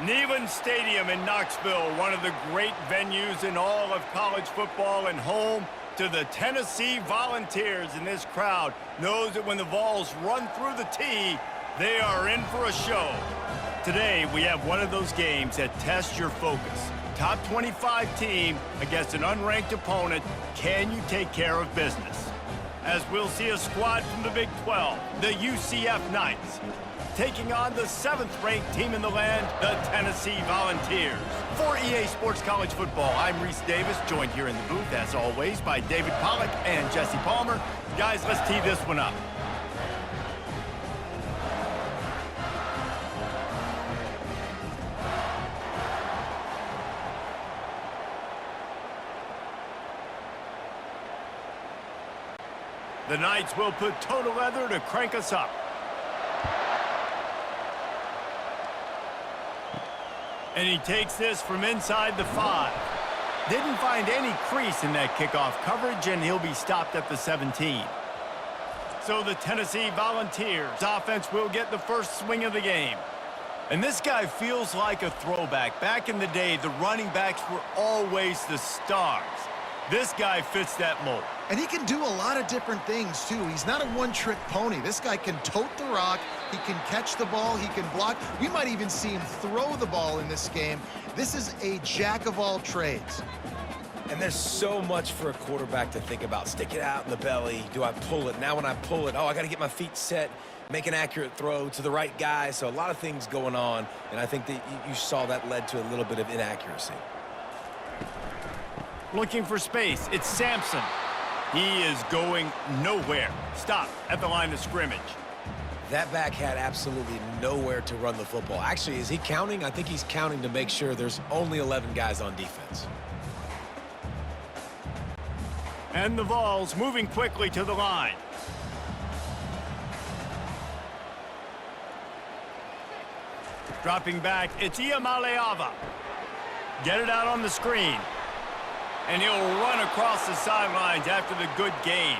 Neyland Stadium in Knoxville, one of the great venues in all of college football, and home to the Tennessee Volunteers. And this crowd knows that when the Vols run through the tee, they are in for a show. Today, we have one of those games that tests your focus. Top 25 team against an unranked opponent. Can you take care of business? As we'll see a squad from the Big 12, the UCF Knights, taking on the 7th-ranked team in the land, the Tennessee Volunteers. For EA Sports College Football, I'm Reese Davis, joined here in the booth, as always, by David Pollack and Jesse Palmer. Guys, let's tee this one up. The Knights will put toe to leather to crank us up. And he takes this from inside the 5. Didn't find any crease in that kickoff coverage, and he'll be stopped at the 17. So the Tennessee Volunteers offense will get the first swing of the game. And this guy feels like a throwback. Back in the day, the running backs were always the stars. This guy fits that mold. And he can do a lot of different things, too. He's not a one-trick pony. This guy can tote the rock. He can catch the ball. He can block. We might even see him throw the ball in this game. This is a jack of all trades. And there's so much for a quarterback to think about. Stick it out in the belly. Do I pull it? Now when I pull it, I got to get my feet set, make an accurate throw to the right guy. So a lot of things going on, and I think that you saw that led to a little bit of inaccuracy. Looking for space, it's Sampson. He is going nowhere. Stop at the line of scrimmage. That back had absolutely nowhere to run the football. Actually, is he counting? I think he's counting to make sure there's only 11 guys on defense. And the Vols moving quickly to the line. Dropping back, it's Iamaleava. Get it out on the screen. And he'll run across the sidelines after the good gain.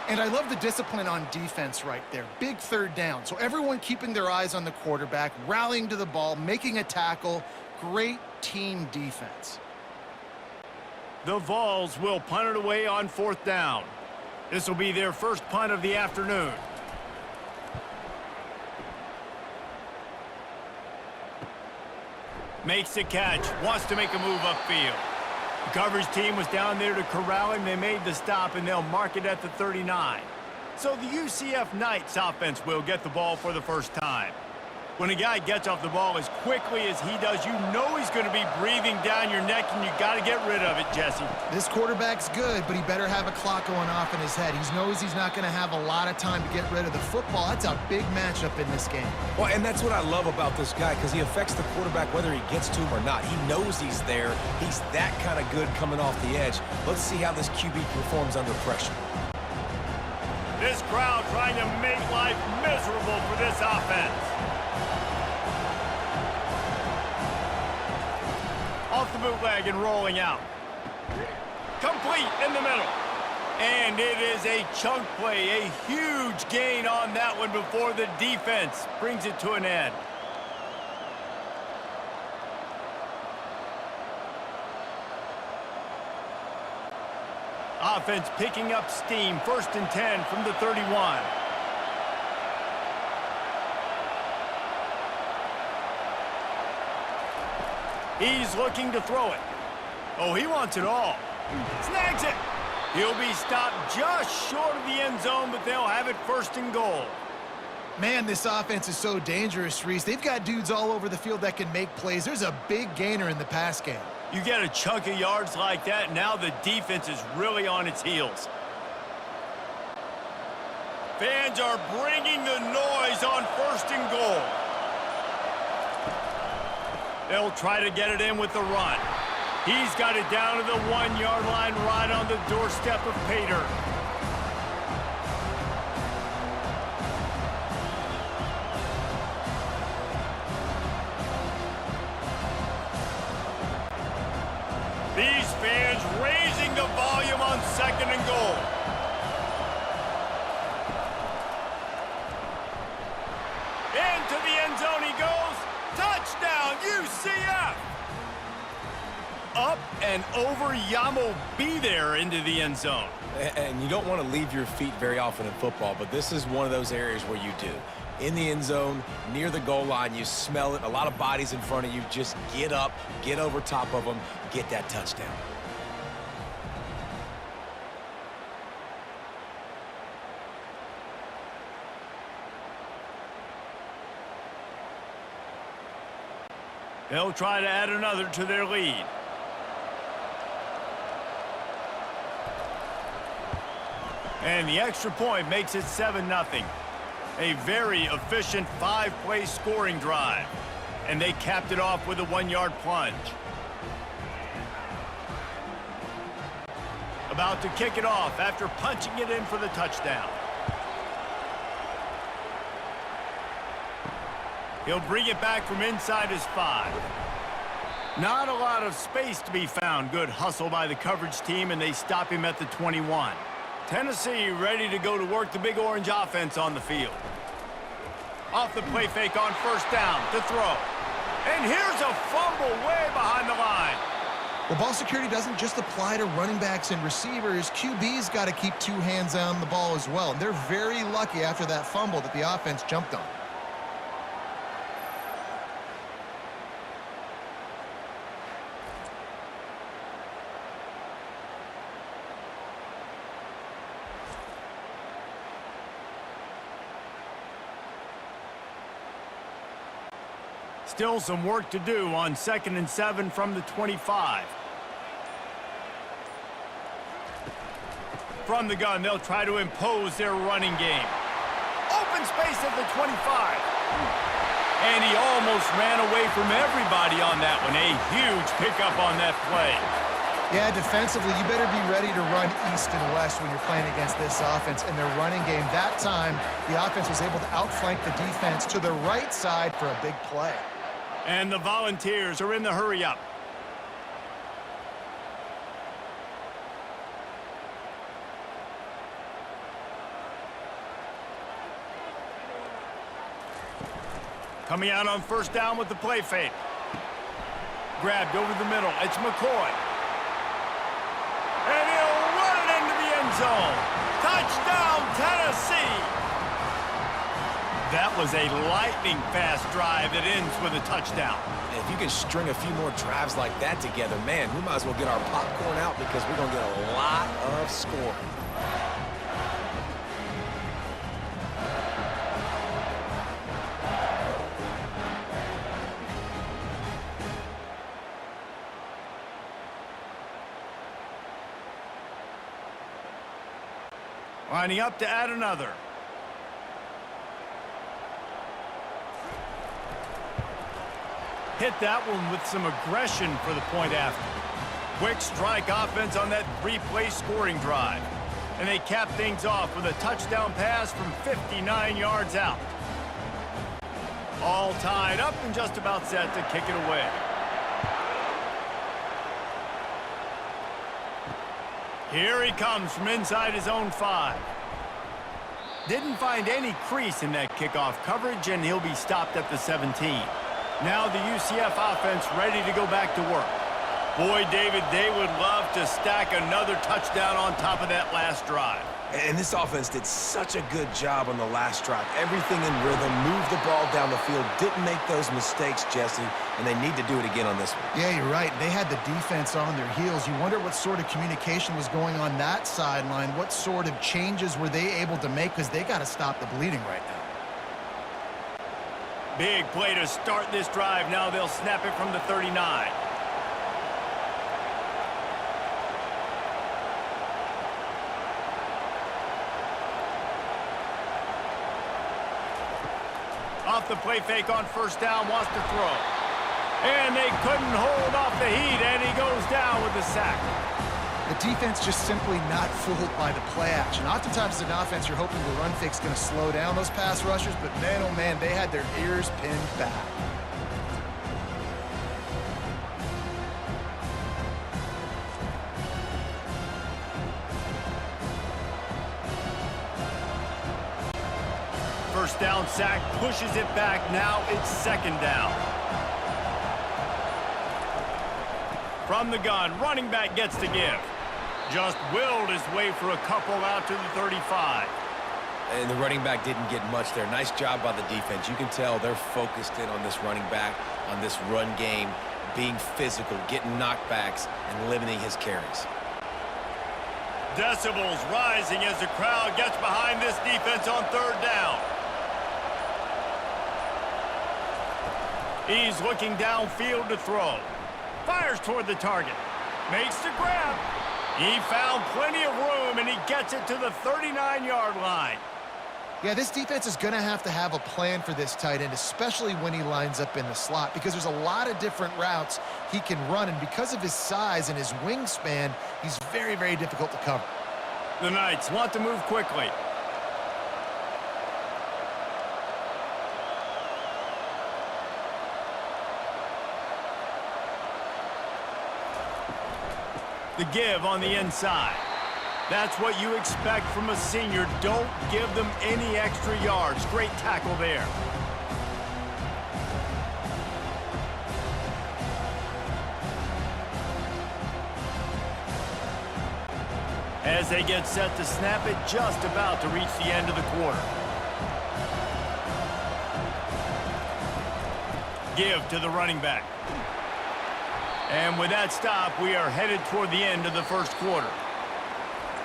And I love the discipline on defense right there. Big third down. So everyone keeping their eyes on the quarterback, rallying to the ball, making a tackle. Great team defense. The Vols will punt it away on 4th down. This will be their first punt of the afternoon. Makes the catch, wants to make a move upfield. The coverage team was down there to corral him. They made the stop, and they'll mark it at the 39. So the UCF Knights offense will get the ball for the first time. When a guy gets off the ball as quickly as he does, you know he's going to be breathing down your neck, and you got to get rid of it, Jesse. This quarterback's good, but he better have a clock going off in his head. He knows he's not going to have a lot of time to get rid of the football. That's a big matchup in this game. Well, and that's what I love about this guy, because he affects the quarterback whether he gets to him or not. He knows he's there. He's that kind of good coming off the edge. Let's see how this QB performs under pressure. This crowd trying to make life miserable for this offense. Off the bootleg and rolling out. Complete in the middle. And it is a chunk play, a huge gain on that one before the defense brings it to an end. Offense picking up steam, 1st and 10 from the 31. He's looking to throw it. Oh, he wants it all. Snags it. He'll be stopped just short of the end zone, but they'll have it 1st and goal. Man, this offense is so dangerous, Reese. They've got dudes all over the field that can make plays. There's a big gainer in the pass game. You get a chunk of yards like that, now the defense is really on its heels. Fans are bringing the noise on 1st and goal. They'll try to get it in with the run. He's got it down to the 1-yard line right on the doorstep of Pater. These fans raising the volume on 2nd and goal. Into the end zone he goes. Touchdown! Touchdown, UCF! Up and over Yamo be there into the end zone. And you don't want to leave your feet very often in football, but this is one of those areas where you do. In the end zone, near the goal line, you smell it. A lot of bodies in front of you. Just get up, get over top of them, get that touchdown. They'll try to add another to their lead. And the extra point makes it 7-0. A very efficient 5-play scoring drive. And they capped it off with a 1-yard plunge. About to kick it off after punching it in for the touchdown. He'll bring it back from inside his 5. Not a lot of space to be found. Good hustle by the coverage team, and they stop him at the 21. Tennessee ready to go to work the Big Orange offense on the field. Off the play fake on first down to throw. And here's a fumble way behind the line. Well, ball security doesn't just apply to running backs and receivers. QB's got to keep 2 hands on the ball as well. And they're very lucky after that fumble that the offense jumped on. Still some work to do on 2nd and 7 from the 25. From the gun, they'll try to impose their running game. Open space at the 25. And he almost ran away from everybody on that one. A huge pickup on that play. Yeah, defensively, you better be ready to run east and west when you're playing against this offense and their running game. That time, the offense was able to outflank the defense to the right side for a big play. And the Volunteers are in the hurry-up. Coming out on first down with the play fake. Grabbed over the middle. It's McCoy. And he'll run it into the end zone. Touchdown, Tennessee! That was a lightning-fast drive that ends with a touchdown. And if you can string a few more drives like that together, man, we might as well get our popcorn out because we're going to get a lot of scoring. Lining up to add another. Hit that one with some aggression for the point after. Quick strike offense on that 3-play scoring drive. And they cap things off with a touchdown pass from 59 yards out. All tied up and just about set to kick it away. Here he comes from inside his own 5. Didn't find any crease in that kickoff coverage, and he'll be stopped at the 17. Now the UCF offense ready to go back to work. Boy, David, they would love to stack another touchdown on top of that last drive. And this offense did such a good job on the last drive. Everything in rhythm, moved the ball down the field, didn't make those mistakes, Jesse, and they need to do it again on this one. Yeah, you're right. They had the defense on their heels. You wonder what sort of communication was going on that sideline. What sort of changes were they able to make, because they got to stop the bleeding right now. Big play to start this drive. Now they'll snap it from the 39. Off the play fake on first down, wants to throw. And they couldn't hold off the heat, and he goes down with the sack. The defense just simply not fooled by the play action. Oftentimes as an offense, you're hoping the run fake's going to slow down those pass rushers, but man, oh man, they had their ears pinned back. First down sack, pushes it back. Now it's second down. From the gun, running back gets to give. Just willed his way for a couple out to the 35. And the running back didn't get much there. Nice job by the defense. You can tell they're focused in on this running back, on this run game, being physical, getting knockbacks, and limiting his carries. Decibels rising as the crowd gets behind this defense on third down. He's looking downfield to throw. Fires toward the target. Makes the grab. He found plenty of room, and he gets it to the 39-yard line. Yeah, this defense is going to have a plan for this tight end, especially when he lines up in the slot, because there's a lot of different routes he can run, and because of his size and his wingspan, he's very, very difficult to cover. The Knights want to move quickly. The give on the inside. That's what you expect from a senior. Don't give them any extra yards. Great tackle there. As they get set to snap it, just about to reach the end of the quarter. Give to the running back. And with that stop, we are headed toward the end of the first quarter.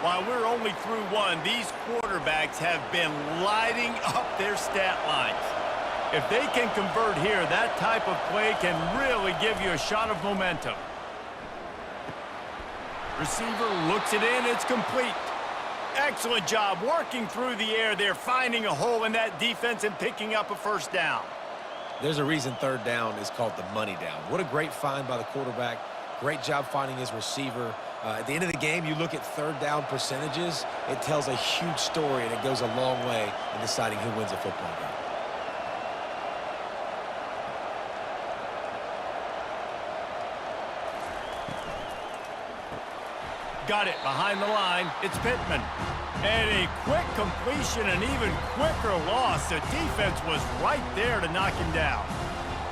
While we're only through one, these quarterbacks have been lighting up their stat lines. If they can convert here, that type of play can really give you a shot of momentum. Receiver looks it in, it's complete. Excellent job working through the air there, finding a hole in that defense and picking up a first down. There's a reason third down is called the money down. What a great find by the quarterback. Great job finding his receiver. At the end of the game, you look at third down percentages. It tells a huge story, and it goes a long way in deciding who wins a football game. Got it behind the line. It's Pittman. And a quick completion, an even quicker loss. The defense was right there to knock him down.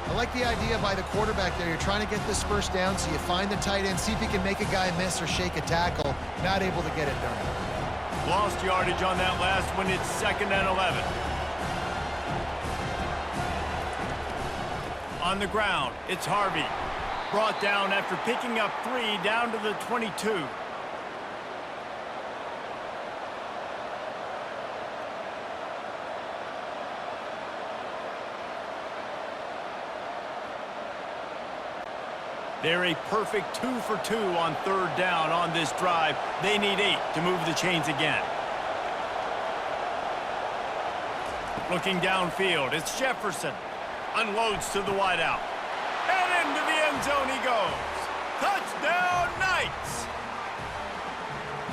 I like the idea by the quarterback there. You're trying to get this first down, so you find the tight end, see if he can make a guy miss or shake a tackle. Not able to get it done. Lost yardage on that last one. It's 2nd and 11. On the ground, it's Harvey. Brought down after picking up 3 down to the 22. They're a perfect 2 for 2 on third down on this drive. They need 8 to move the chains again. Looking downfield, it's Jefferson. Unloads to the wideout. And into the end zone he goes. Touchdown, Knights!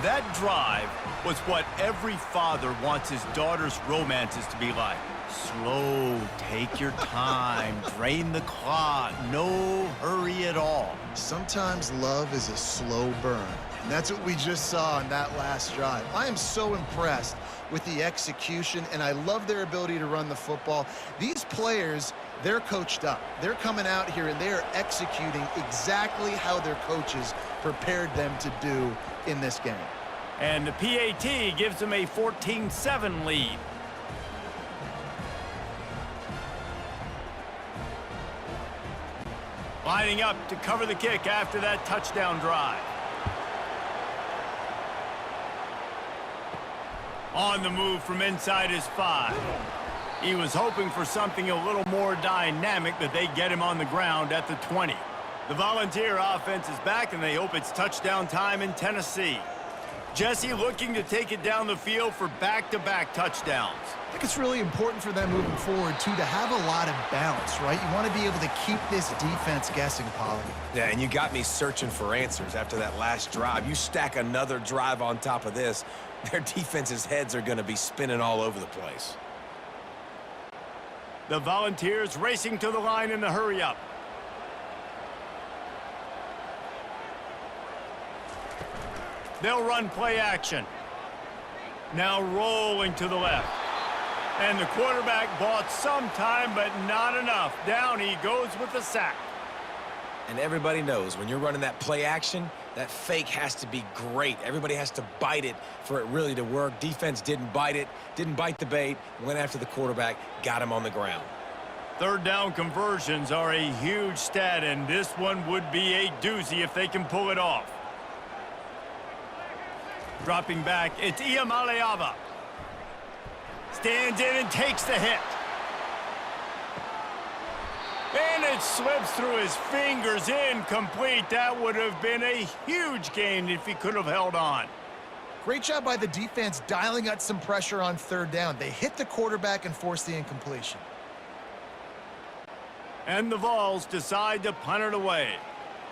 That drive was what every father wants his daughter's romances to be like. Slow, take your time, drain the clock, no hurry at all. Sometimes love is a slow burn. And that's what we just saw on that last drive. I am so impressed with the execution, and I love their ability to run the football. These players, they're coached up. They're coming out here, and they're executing exactly how their coaches prepared them to do in this game. And the PAT gives them a 14-7 lead. Lining up to cover the kick after that touchdown drive. On the move from inside his 5. He was hoping for something a little more dynamic, but they get him on the ground at the 20. The Volunteer offense is back, and they hope it's touchdown time in Tennessee. Jesse looking to take it down the field for back-to-back touchdowns. I think it's really important for them moving forward, too, to have a lot of balance, right? You want to be able to keep this defense guessing, Polly. Yeah, and you got me searching for answers after that last drive. You stack another drive on top of this, their defense's heads are going to be spinning all over the place. The Volunteers racing to the line in the hurry-up. They'll run play action. Now rolling to the left. And the quarterback bought some time, but not enough. Down he goes with the sack. And everybody knows when you're running that play action, that fake has to be great. Everybody has to bite it for it really to work. Defense didn't bite it, didn't bite the bait, went after the quarterback, got him on the ground. Third down conversions are a huge stat, and this one would be a doozy if they can pull it off. Dropping back, it's Iamaleava. Stands in and takes the hit. And it slips through his fingers, incomplete. That would have been a huge gain if he could have held on. Great job by the defense dialing out some pressure on third down. They hit the quarterback and forced the incompletion. And the Vols decide to punt it away.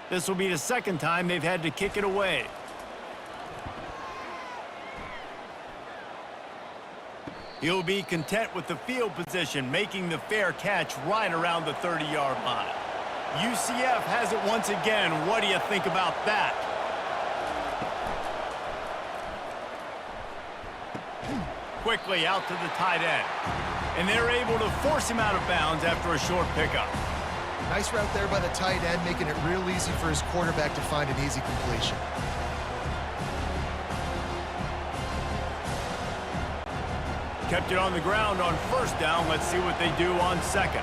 This will be the second time they've had to kick it away. He'll be content with the field position, making the fair catch right around the 30-yard line. UCF has it once again. What do you think about that? Quickly out to the tight end. And they're able to force him out of bounds after a short pickup. Nice route there by the tight end, making it real easy for his quarterback to find an easy completion. Kept it on the ground on first down. Let's see what they do on second.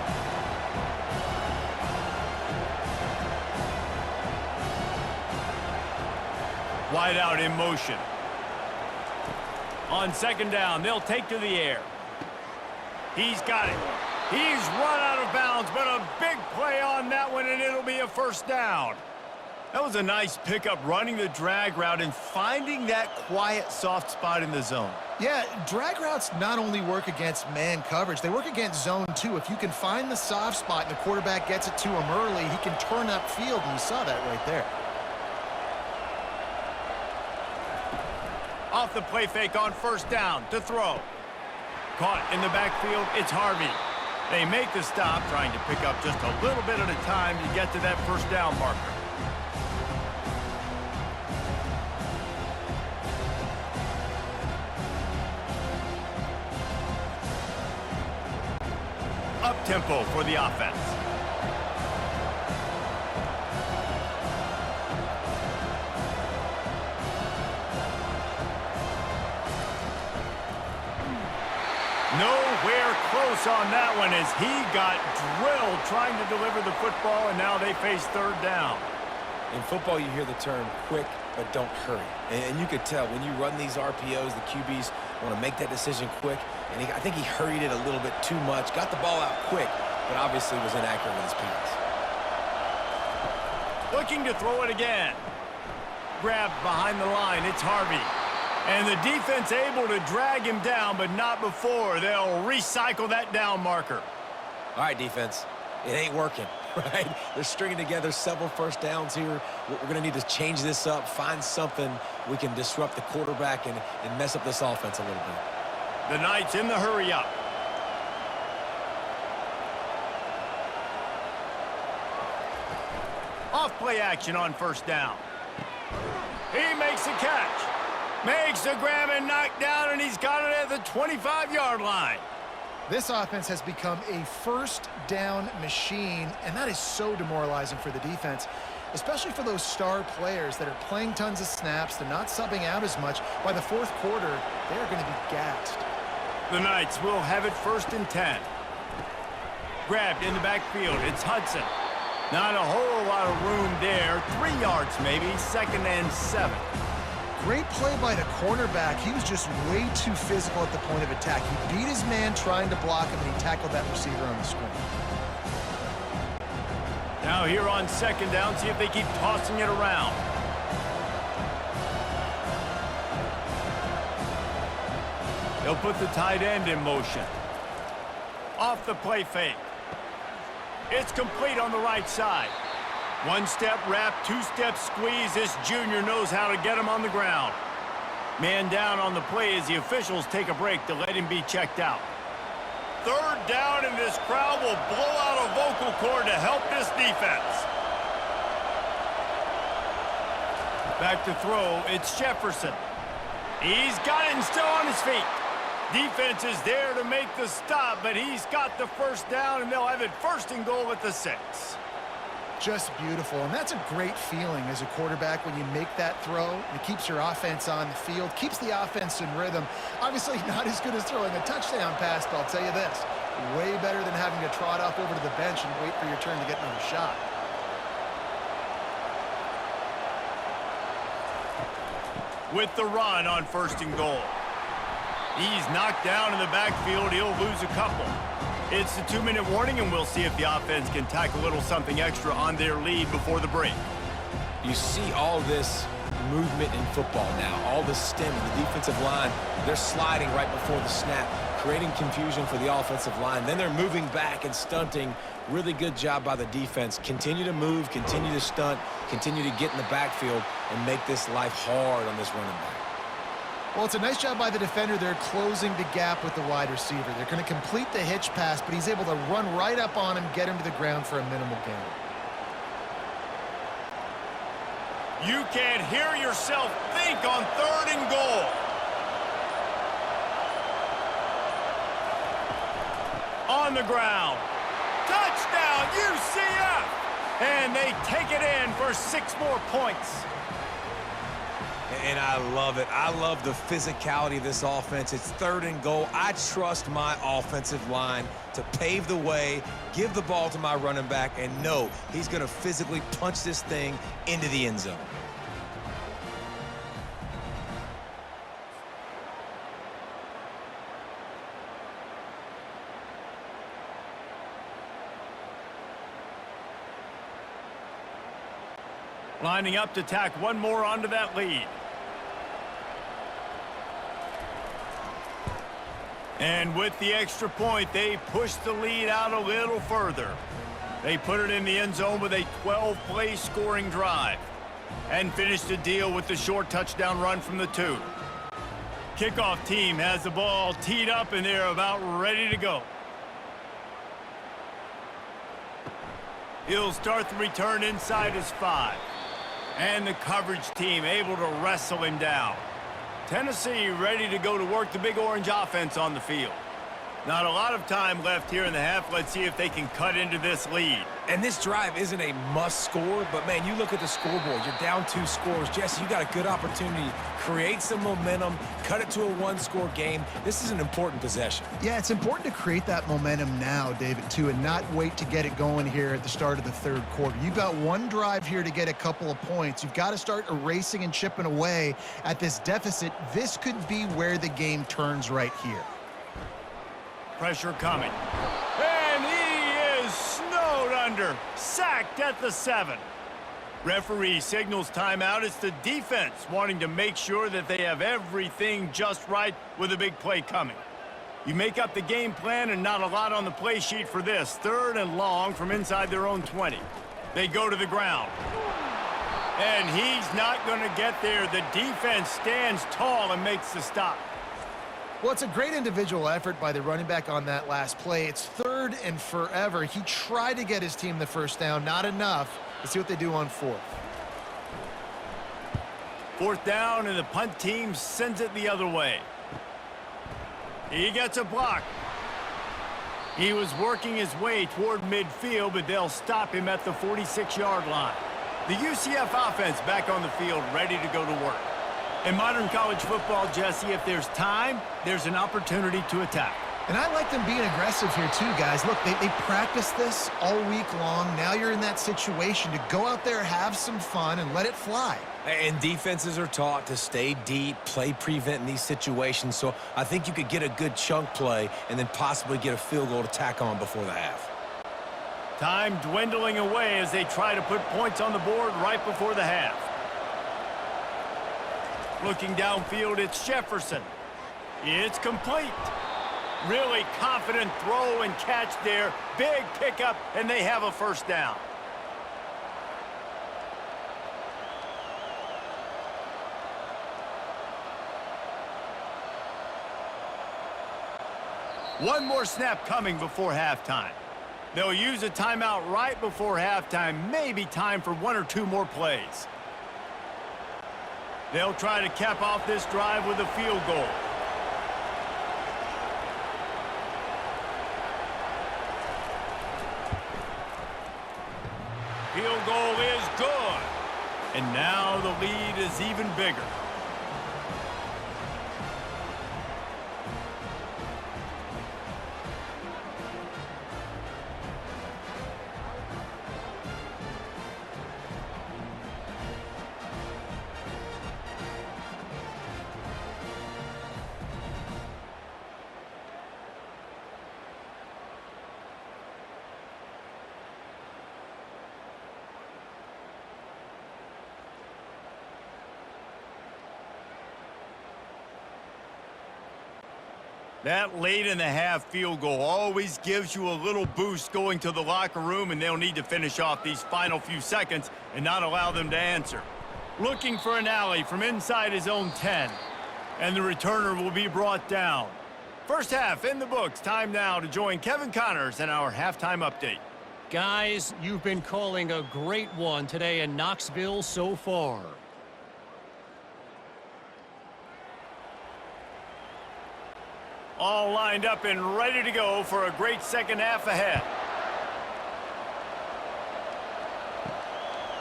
Wide out in motion. On second down, they'll take to the air. He's got it. He's run out of bounds, but a big play on that one, and it'll be a first down. That was a nice pickup, running the drag route and finding that quiet, soft spot in the zone. Yeah, drag routes not only work against man coverage, they work against zone too. If you can find the soft spot and the quarterback gets it to him early, he can turn upfield, and you saw that right there. Off the play fake on first down to throw. Caught in the backfield, it's Harvey. They make the stop, trying to pick up just a little bit at a time to get to that first down marker. Up-tempo for the offense. Nowhere close on that one as he got drilled trying to deliver the football, and now they face third down. In football, you hear the term quick, but don't hurry. And you could tell when you run these RPOs, the QBs want to make that decision quick. And I think he hurried it a little bit too much, got the ball out quick, but obviously was inaccurate with his pass. Looking to throw it again. Grabbed behind the line, it's Harvey. And the defense able to drag him down, but not before. They'll recycle that down marker. All right, defense, it ain't working, right? They're stringing together several first downs here. We're going to need to change this up, find something we can disrupt the quarterback and mess up this offense a little bit. The Knights in the hurry up. Off play action on first down. He makes the catch. Makes the grab and knock down, and he's got it at the 25-yard line. This offense has become a first down machine, and that is so demoralizing for the defense, especially for those star players that are playing tons of snaps. They're not subbing out as much. By the fourth quarter, they're going to be gassed. The Knights will have it 1st and 10. Grabbed in the backfield. It's Hudson. Not a whole lot of room there. 3 yards maybe. 2nd and 7. Great play by the cornerback. He was just way too physical at the point of attack. He beat his man trying to block him, and he tackled that receiver on the screen. Now here on 2nd down, see if they keep tossing it around. They'll put the tight end in motion. Off the play fake. It's complete on the right side. 1-step wrap, 2-step squeeze. This junior knows how to get him on the ground. Man down on the play as the officials take a break to let him be checked out. 3rd down, and this crowd will blow out a vocal cord to help this defense. Back to throw, it's Jefferson. He's got it and still on his feet. Defense is there to make the stop, but he's got the first down, and they'll have it 1st and goal at the 6. Just beautiful, and that's a great feeling as a quarterback when you make that throw. It keeps your offense on the field, keeps the offense in rhythm. Obviously not as good as throwing a touchdown pass, but I'll tell you this, way better than having to trot off over to the bench and wait for your turn to get another shot. With the run on 1st and goal. He's knocked down in the backfield. He'll lose a couple. It's the 2-minute warning, and we'll see if the offense can tack a little something extra on their lead before the break. You see all this movement in football now, all the stem, the defensive line, they're sliding right before the snap, creating confusion for the offensive line. Then they're moving back and stunting. Really good job by the defense. Continue to move, continue to stunt, continue to get in the backfield and make this life hard on this running back. Well, it's a nice job by the defender. They're closing the gap with the wide receiver. They're going to complete the hitch pass, but he's able to run right up on him, get him to the ground for a minimal gain. You can't hear yourself think on 3rd and goal. On the ground. Touchdown, UCF! And they take it in for 6 more points. And I love it. I love the physicality of this offense. It's 3rd and goal. I trust my offensive line to pave the way, give the ball to my running back, and know he's going to physically punch this thing into the end zone. Lining up to tack one more onto that lead. And with the extra point, they push the lead out a little further. They put it in the end zone with a 12-play scoring drive and finish the deal with the short touchdown run from the 2. Kickoff team has the ball teed up, and they're about ready to go. He'll start the return inside his 5. And the coverage team able to wrestle him down. Tennessee ready to go to work the Big Orange offense on the field. Not a lot of time left here in the half. Let's see if they can cut into this lead. And this drive isn't a must score, but man, you look at the scoreboard. You're down 2 scores. Jesse, you got a good opportunity. Create some momentum, cut it to a 1-score game. This is an important possession. Yeah, it's important to create that momentum now, David, too, and not wait to get it going here at the start of the 3rd quarter. You've got 1 drive here to get a couple of points. You've got to start erasing and chipping away at this deficit. This could be where the game turns right here. Pressure coming. And he is snowed under. Sacked at the 7. Referee signals timeout. It's the defense wanting to make sure that they have everything just right with a big play coming. You make up the game plan and not a lot on the play sheet for this. 3rd and long from inside their own 20. They go to the ground. And he's not going to get there. The defense stands tall and makes the stop. Well, it's a great individual effort by the running back on that last play. It's 3rd and forever. He tried to get his team the 1st down. Not enough. Let's see what they do on 4th. 4th down, and the punt team sends it the other way. He gets a block. He was working his way toward midfield, but they'll stop him at the 46-yard line. The UCF offense back on the field, ready to go to work. In modern college football, Jesse, if there's time, there's an opportunity to attack. And I like them being aggressive here too, guys. Look, they practice this all week long. Now you're in that situation to go out there, have some fun, and let it fly. And defenses are taught to stay deep, play prevent in these situations. So I think you could get a good chunk play and then possibly get a field goal to tack on before the half. Time dwindling away as they try to put points on the board right before the half. Looking downfield, it's Jefferson. It's complete. Really confident throw and catch there. Big pickup, and they have a 1st down. One more snap coming before halftime. They'll use a timeout right before halftime. Maybe time for 1 or 2 more plays. They'll try to cap off this drive with a field goal. field goal is good. And now the lead is even bigger. That late in the half field goal always gives you a little boost going to the locker room, and they'll need to finish off these final few seconds and not allow them to answer. Looking for an alley from inside his own 10, and the returner will be brought down. First half in the books. Time now to join Kevin Connors in our halftime update. Guys, you've been calling a great one today in Knoxville so far. All lined up and ready to go for a great second half ahead.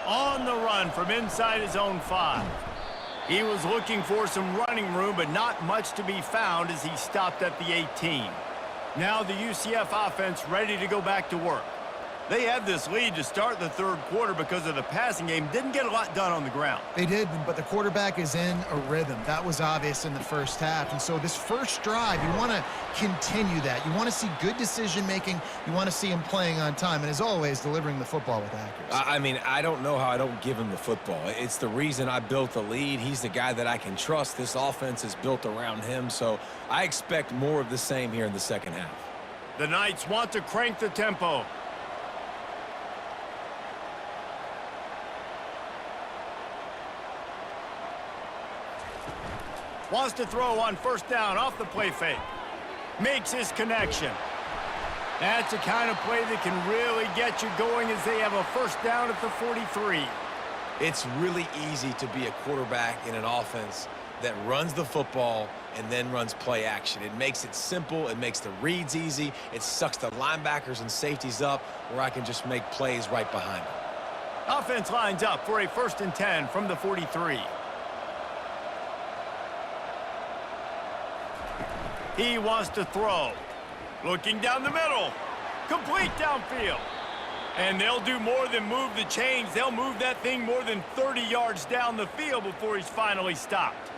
On the run from inside his own 5. He was looking for some running room, but not much to be found as he stopped at the 18. Now the UCF offense ready to go back to work. They had this lead to start the third quarter because of the passing game. Didn't get a lot done on the ground. They did, but the quarterback is in a rhythm. That was obvious in the first half. And so this first drive, you want to continue that. You want to see good decision-making. You want to see him playing on time. And as always, delivering the football with accuracy. I mean, I don't know how I don't give him the football. It's the reason I built the lead. He's the guy that I can trust. This offense is built around him. So I expect more of the same here in the second half. The Knights want to crank the tempo. Wants to throw on first down off the play fake. Makes his connection. That's the kind of play that can really get you going as they have a first down at the 43. It's really easy to be a quarterback in an offense that runs the football and then runs play action. It makes it simple. It makes the reads easy. It sucks the linebackers and safeties up where I can just make plays right behind them. Offense lines up for a 1st and 10 from the 43. He wants to throw. Looking down the middle. Complete downfield. And they'll do more than move the chains. They'll move that thing more than 30 yards down the field before he's finally stopped.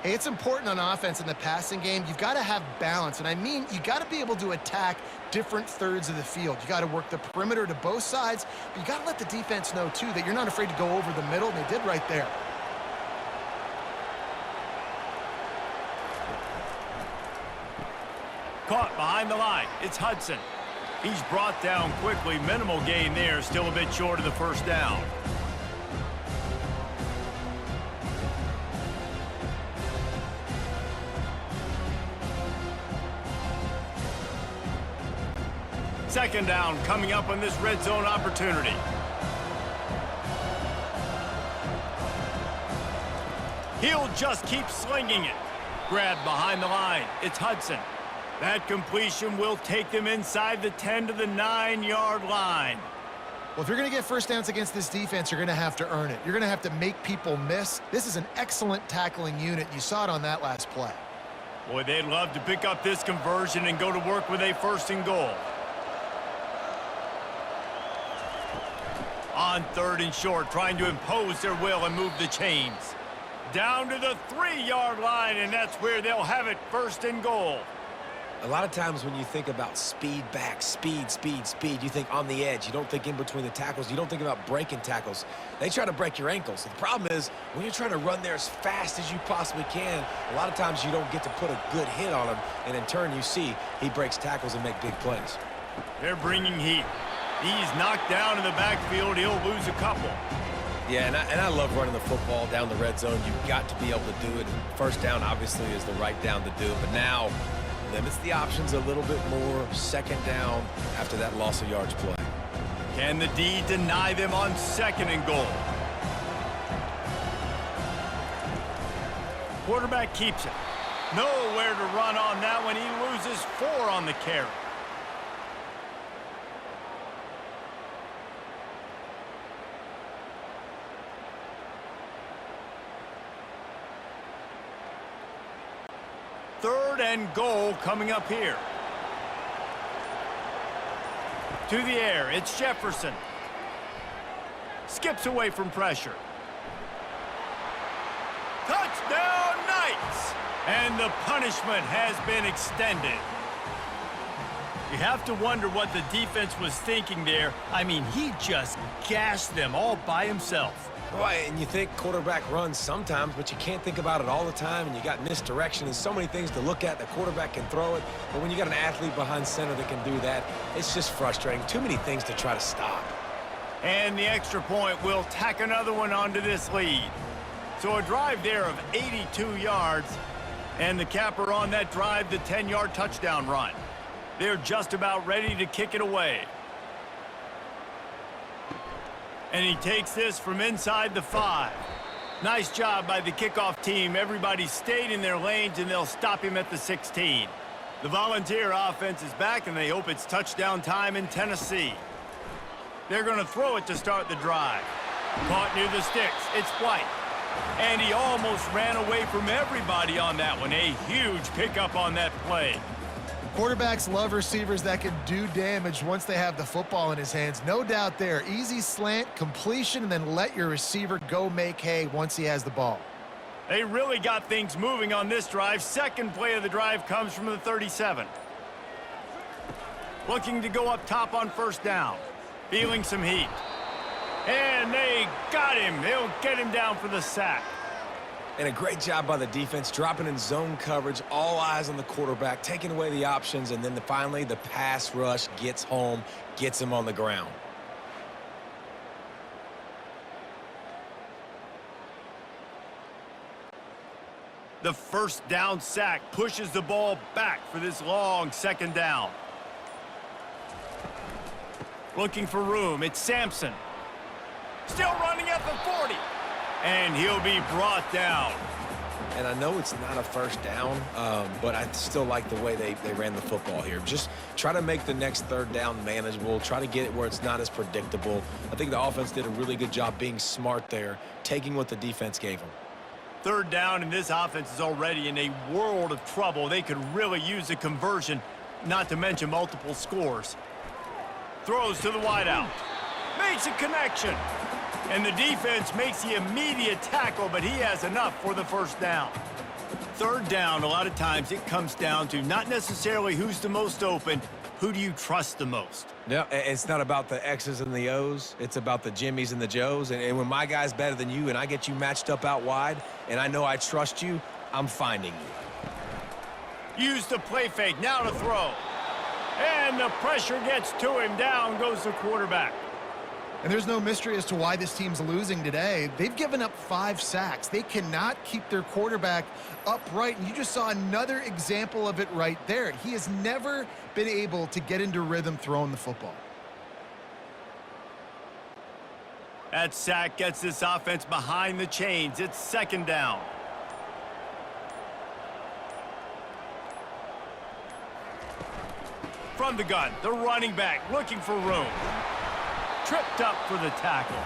Hey, it's important on offense in the passing game. You've got to have balance. And I mean, you got to be able to attack different thirds of the field. You got to work the perimeter to both sides, but you got to let the defense know, too, that you're not afraid to go over the middle. And they did right there. Caught behind the line. It's Hudson. He's brought down quickly. Minimal gain there. Still a bit short of the first down. Second down coming up on this red zone opportunity. He'll just keep slinging it. Grabbed behind the line. It's Hudson. That completion will take them inside the 10 to the 9-yard line. Well, if you're going to get first downs against this defense, you're going to have to earn it. You're going to have to make people miss. This is an excellent tackling unit. You saw it on that last play. Boy, they'd love to pick up this conversion and go to work with a 1st and goal. On 3rd and short, trying to impose their will and move the chains. Down to the 3-yard line, and that's where they'll have it, 1st and goal. A lot of times when you think about speed back, speed, you think on the edge. You don't think in between the tackles. You don't think about breaking tackles. They try to break your ankles. The problem is when you're trying to run there as fast as you possibly can, a lot of times you don't get to put a good hit on him, and in turn you see he breaks tackles and make big plays. They're bringing heat. He's knocked down in the backfield. He'll lose a couple. Yeah, and I love running the football down the red zone. You've got to be able to do it. And first down, obviously, is the right down to do. But now limits the options a little bit more. Second down after that loss of yards play. Can the D deny them on 2nd and goal? Quarterback keeps it. Nowhere to run on that one. He loses 4 on the carry. 3rd and goal coming up here. To the air, it's Jefferson. Skips away from pressure. Touchdown Knights! And the punishment has been extended. You have to wonder what the defense was thinking there. I mean, he just gashed them all by himself. Right, and you think quarterback runs sometimes, but you can't think about it all the time, and you got misdirection and so many things to look at. The quarterback can throw it, but when you got an athlete behind center that can do that, it's just frustrating. Too many things to try to stop. And the extra point will tack another one onto this lead. So a drive there of 82 yards, and the capper on that drive, the 10-yard touchdown run. They're just about ready to kick it away. And he takes this from inside the 5. Nice job by the kickoff team. Everybody stayed in their lanes, and they'll stop him at the 16. The Volunteer offense is back, and they hope it's touchdown time in Tennessee. They're going to throw it to start the drive. Caught near the sticks. It's White. And he almost ran away from everybody on that one. A huge pickup on that play. Quarterbacks love receivers that can do damage once they have the football in his hands. No doubt there. Easy slant, completion, and then let your receiver go make hay once he has the ball. They really got things moving on this drive. Second play of the drive comes from the 37. Looking to go up top on 1st down. Feeling some heat. And they got him. They'll get him down for the sack. And a great job by the defense, dropping in zone coverage, all eyes on the quarterback, taking away the options, and then finally the pass rush gets home, gets him on the ground. The 1st down sack pushes the ball back for this long 2nd down. Looking for room, it's Sampson. Still running at the 40. And he'll be brought down. And I know it's not a 1st down, but I still like the way they ran the football here. Just try to make the next 3rd down manageable. Try to get it where it's not as predictable. I think the offense did a really good job being smart there, taking what the defense gave them. 3rd down, and this offense is already in a world of trouble. They could really use a conversion, not to mention multiple scores. Throws to the wideout. Makes a connection. And the defense makes the immediate tackle, but he has enough for the 1st down. 3rd down, a lot of times it comes down to not necessarily who's the most open, who do you trust the most? Yeah, it's not about the X's and the O's. It's about the Jimmys and the Joes. And when my guy's better than you and I get you matched up out wide and I know I trust you, I'm finding you. Use the play fake, now to throw. And the pressure gets to him. Down goes the quarterback. And there's no mystery as to why this team's losing today. They've given up 5 sacks. They cannot keep their quarterback upright. And you just saw another example of it right there. He has never been able to get into rhythm throwing the football. That sack gets this offense behind the chains. It's 2nd down. From the gun, the running back looking for room. Tripped up for the tackle.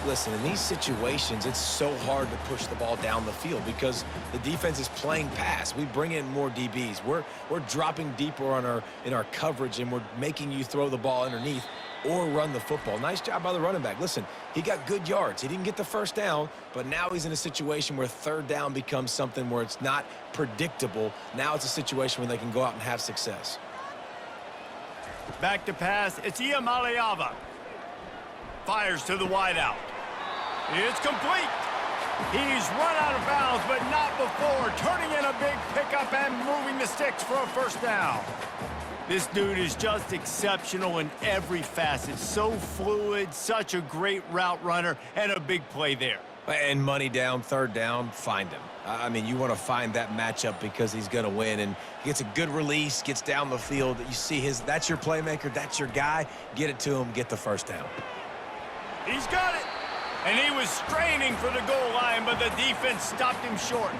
Listen, in these situations, it's so hard to push the ball down the field because the defense is playing pass. We bring in more DBs. We're dropping deeper in our coverage, and we're making you throw the ball underneath or run the football. Nice job by the running back. Listen, he got good yards. He didn't get the 1st down, but now he's in a situation where 3rd down becomes something where it's not predictable. Now it's a situation where they can go out and have success. Back to pass. It's Iamaleava. Fires to the wideout. It's complete. He's run out of bounds, but not before. Turning in a big pickup and moving the sticks for a 1st down. This dude is just exceptional in every facet. So fluid, such a great route runner, and a big play there. And money down, 3rd down, find him. I mean, you want to find that matchup because he's going to win, and he gets a good release, gets down the field. You see that's your playmaker, that's your guy. Get it to him, get the 1st down. He's got it. And he was straining for the goal line, but the defense stopped him short.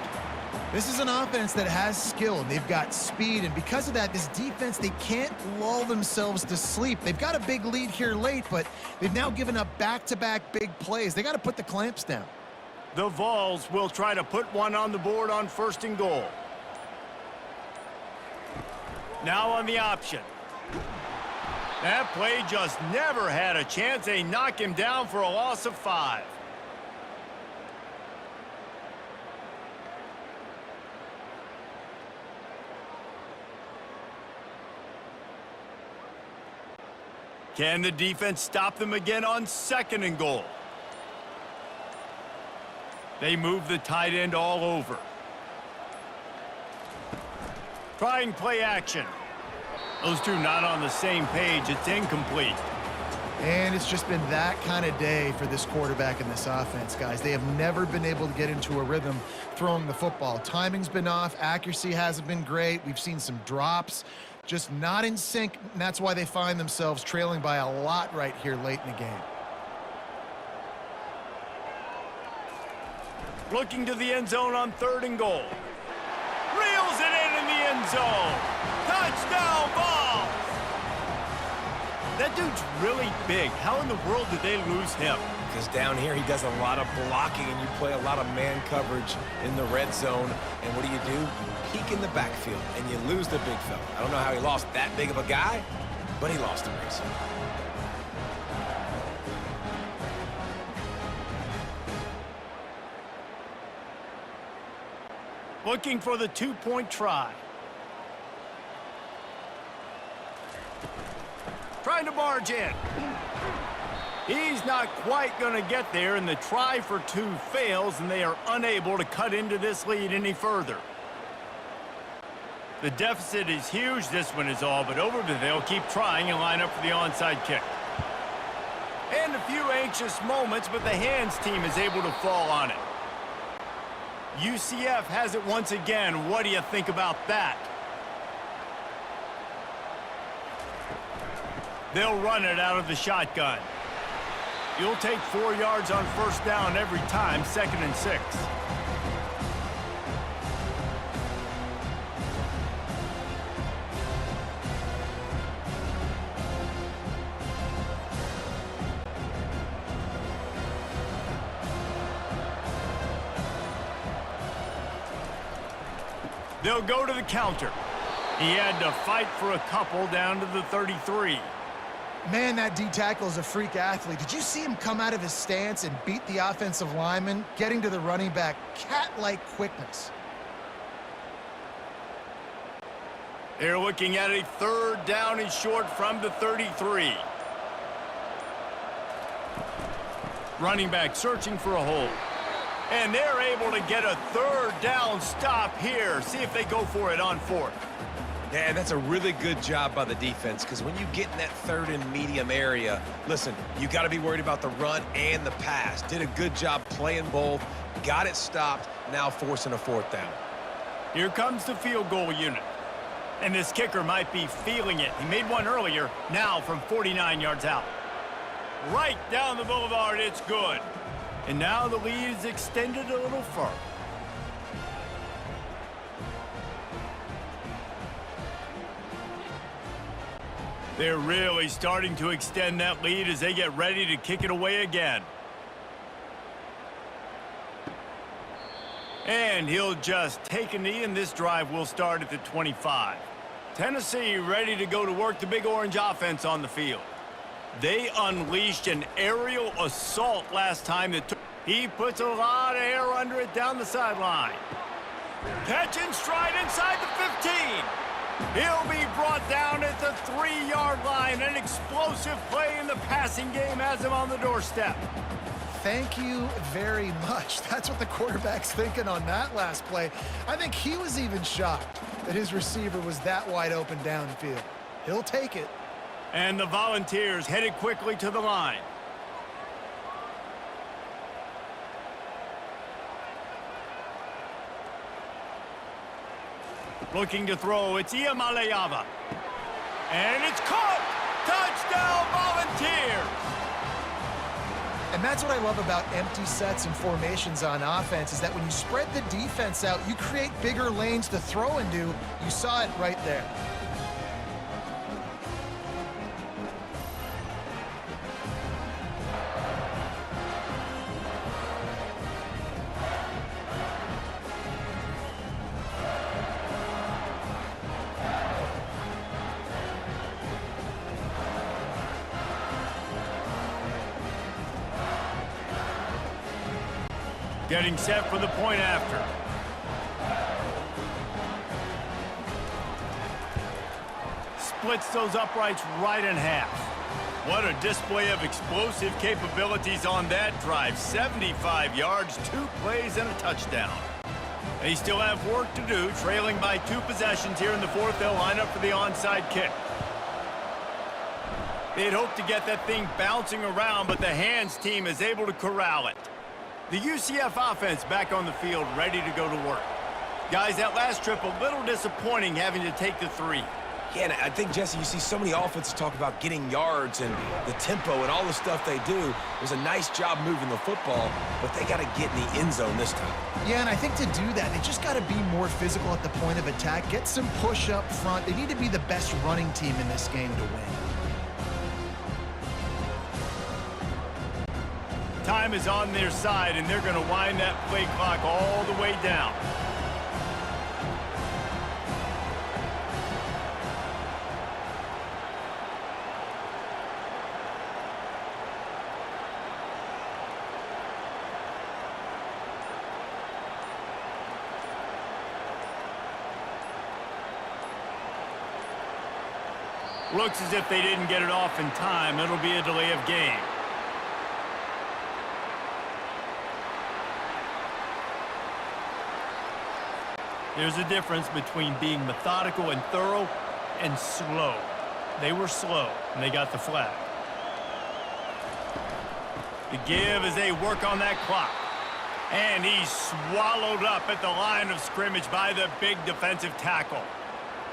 This is an offense that has skill. They've got speed, and because of that, this defense, they can't lull themselves to sleep. They've got a big lead here late, but they've now given up back-to-back big plays. They got to put the clamps down. The Vols will try to put one on the board on 1st and goal. Now on the option. That play just never had a chance. They knock him down for a loss of 5. Can the defense stop them again on 2nd and goal? They move the tight end all over. Trying play action. Those two not on the same page. It's incomplete. And it's just been that kind of day for this quarterback and this offense, guys. They have never been able to get into a rhythm throwing the football. Timing's been off. Accuracy hasn't been great. We've seen some drops. Just not in sync, and that's why they find themselves trailing by a lot right here late in the game. Looking to the end zone on 3rd and goal. Reels it in the end zone. Touchdown ball. That dude's really big. How in the world did they lose him? Because down here he does a lot of blocking and you play a lot of man coverage in the red zone. And what do? You peek in the backfield and you lose the big fella. I don't know how he lost that big of a guy, but he lost the race. Looking for the 2-point try. Trying to barge in. He's not quite going to get there, and the try for 2 fails, and they are unable to cut into this lead any further. The deficit is huge. This one is all but over, but they'll keep trying and line up for the onside kick. And a few anxious moments, but the hands team is able to fall on it. UCF has it once again. What do you think about that? They'll run it out of the shotgun. You'll take 4 yards on 1st down every time, 2nd and 6. They'll go to the counter. He had to fight for a couple down to the 33. Man, that D-tackle is a freak athlete. Did you see him come out of his stance and beat the offensive lineman, getting to the running back? Cat-like quickness. They're looking at a 3rd down and short from the 33. Running back searching for a hole. And they're able to get a 3rd down stop here. See if they go for it on 4th. Yeah, and that's a really good job by the defense, because when you get in that 3rd and medium area, listen, you got to be worried about the run and the pass. Did a good job playing both, got it stopped, now forcing a 4th down. Here comes the field goal unit. And this kicker might be feeling it. He made one earlier, now from 49 yards out. Right down the boulevard, it's good. And now the lead is extended a little further. They're really starting to extend that lead as they get ready to kick it away again. And he'll just take a knee, and this drive will start at the 25. Tennessee ready to go to work the Big Orange offense on the field. They unleashed an aerial assault last time. He puts a lot of air under it down the sideline. Catch and stride inside the 15. He'll be brought down at the 3-yard line. An explosive play in the passing game has him on the doorstep. Thank you very much. That's what the quarterback's thinking on that last play. I think he was even shocked that his receiver was that wide open downfield. He'll take it. And the Volunteers headed quickly to the line. Looking to throw, it's Iamaleava. And it's caught! Touchdown, Volunteers! And that's what I love about empty sets and formations on offense, is that when you spread the defense out, you create bigger lanes to throw into. You saw it right there. Getting set for the point after. Splits those uprights right in half. What a display of explosive capabilities on that drive. 75 yards, 2 plays, and a touchdown. They still have work to do, trailing by 2 possessions here in the fourth. They'll line up for the onside kick. They'd hoped to get that thing bouncing around, but the hands team is able to corral it. The UCF offense back on the field, ready to go to work. Guys, that last trip a little disappointing having to take the 3. Yeah, and I think, Jesse, you see so many offenses talk about getting yards and the tempo and all the stuff they do. It was a nice job moving the football, but they got to get in the end zone this time. Yeah, and I think to do that, they just got to be more physical at the point of attack, get some push up front. They need to be the best running team in this game to win. Time is on their side, and they're going to wind that play clock all the way down. Looks as if they didn't get it off in time. It'll be a delay of game. There's a difference between being methodical and thorough and slow. They were slow, and they got the flag. The give as they work on that clock. And he's swallowed up at the line of scrimmage by the big defensive tackle.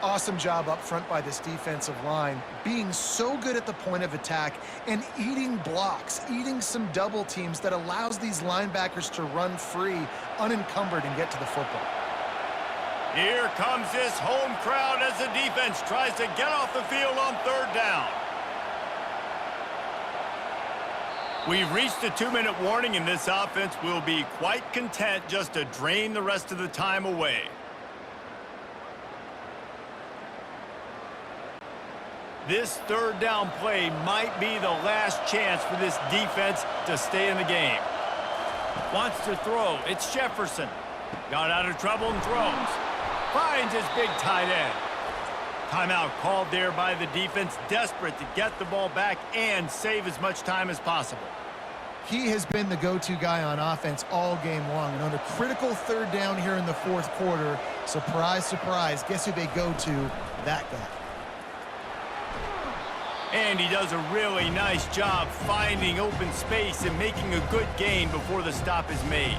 Awesome job up front by this defensive line, being so good at the point of attack and eating blocks, eating some double teams that allows these linebackers to run free, unencumbered, and get to the football. Here comes this home crowd as the defense tries to get off the field on 3rd down. We've reached a 2-minute warning, and this offense will be quite content just to drain the rest of the time away. This 3rd down play might be the last chance for this defense to stay in the game. Wants to throw. It's Jefferson. Got out of trouble and throws. Finds his big tight end. Timeout called there by the defense, desperate to get the ball back and save as much time as possible. He has been the go-to guy on offense all game long, and on a critical 3rd down here in the 4th quarter, surprise, surprise, guess who they go to? That guy. And he does a really nice job finding open space and making a good gain before the stop is made.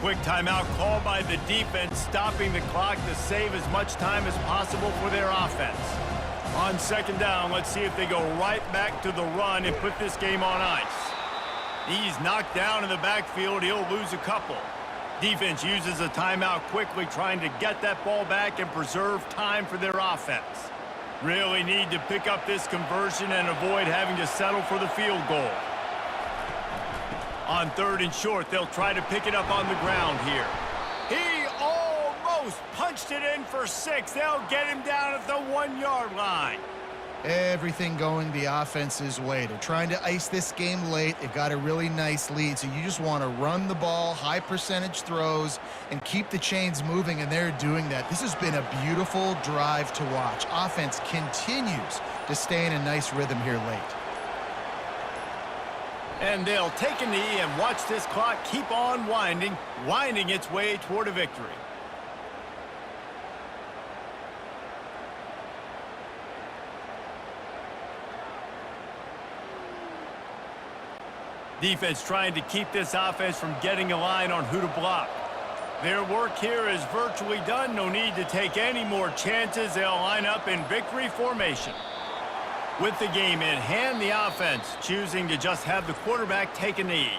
Quick timeout called by the defense, stopping the clock to save as much time as possible for their offense. On 2nd down, let's see if they go right back to the run and put this game on ice. He's knocked down in the backfield. He'll lose a couple. Defense uses a timeout quickly, trying to get that ball back and preserve time for their offense. Really need to pick up this conversion and avoid having to settle for the field goal. On 3rd and short, they'll try to pick it up on the ground here. He almost punched it in for 6. They'll get him down at the 1-yard line. Everything going the offense's way. They're trying to ice this game late. They've got a really nice lead, so you just want to run the ball, high percentage throws, and keep the chains moving, and they're doing that. This has been a beautiful drive to watch. Offense continues to stay in a nice rhythm here late. And they'll take a knee and watch this clock keep on winding its way toward a victory. Defense trying to keep this offense from getting a line on who to block. Their work here is virtually done. No need to take any more chances. They'll line up in victory formation. With the game in hand, the offense choosing to just have the quarterback take a knee.